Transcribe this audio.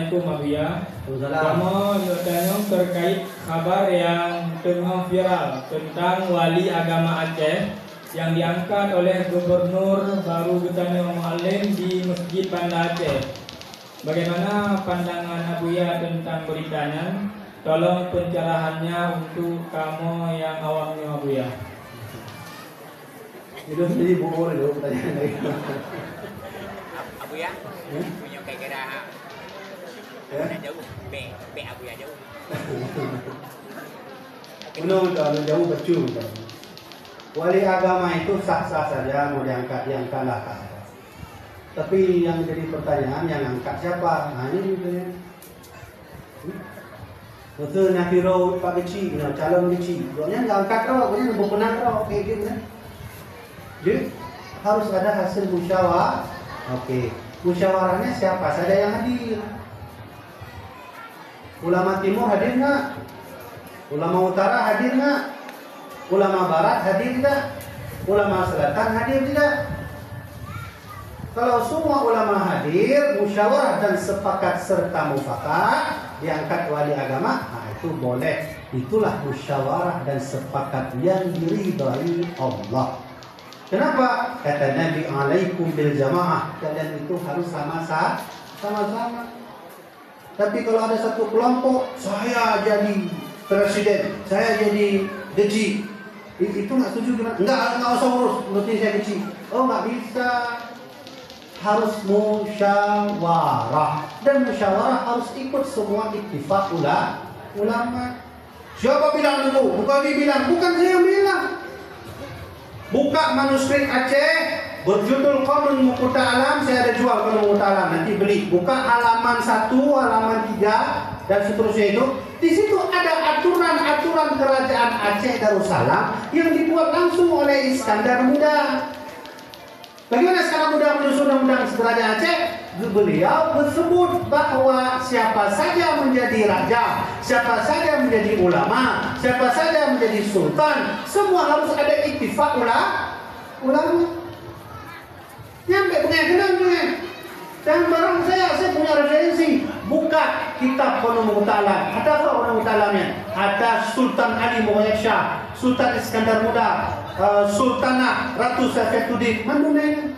Assalamualaikum Abuya. Waalaikumsalam. Kamu bertanya terkait kabar yang tengah viral tentang wali agama Aceh yang diangkat oleh Gubernur baru Getani Muallim di Masjid Banda Aceh. Bagaimana pandangan Abuya tentang beritanya? Tolong pencerahannya untuk kamu yang awamnya Abuya. Itu sendiri bohong itu pertanyaan lagi. Abuya punya kayak kira ada jauh be Abuya jauh. Menurut kalau jauh betul. Wali agama itu sah-sah saja mau diangkatlah kan. Tapi yang jadi pertanyaan yang angkat siapa? Nah ini gitu ya. Betul nak hero Pak Kecil, calon kecil. Pokoknya nggak angkat roh, pokoknya nggak pernah roh kayak gitu kan. Jadi harus ada hasil musyawarah. Oke, musyawarahnya siapa saja yang hadir? Ulama Timur hadir nggak? Ulama Utara hadir nggak? Ulama Barat hadir tidak? Ulama Selatan hadir tidak? Kalau semua ulama hadir, musyawarah dan sepakat serta mufakat diangkat wali agama, nah itu boleh. Itulah musyawarah dan sepakat yang diridhai Allah. Kenapa? Kata Nabi alaikum bil jamaah. Kalian itu harus sama-sama. Tapi kalau ada satu kelompok, saya jadi presiden, saya jadi gaji, itu nggak setuju gimana? Nggak usah urus, nanti saya gaji. Oh nggak bisa. Harus musyawarah, dan musyawarah harus ikut semua ittifaq ulama. Siapa bilang itu? Bukan dia bilang, bukan saya yang bilang. Buka manuskrip Aceh berjudul Qanun Muqta Alam, saya ada jual Qanun Muqta Alam, nanti beli. Buka halaman 1, halaman 3 dan seterusnya itu. Di situ ada aturan-aturan kerajaan Aceh Darussalam yang dibuat langsung oleh Iskandar Muda. Bagaimana sekarang mudah menyusun undang-undang kerajaan Aceh? Beliau bersebut bahwa siapa saja menjadi raja, siapa saja menjadi ulama, siapa saja menjadi sultan, semua harus ada ittifaq ulama. Nyampe pengen. Dan barang saya punya referensi. Buka kitab Qanun Muqta Alam. Ada apa Qanun Muqta Alamnya? Ada Sultan Ali Muhammad Shah, Sultan Iskandar Muda, Sultanah Ratu Saifuddin. Mana?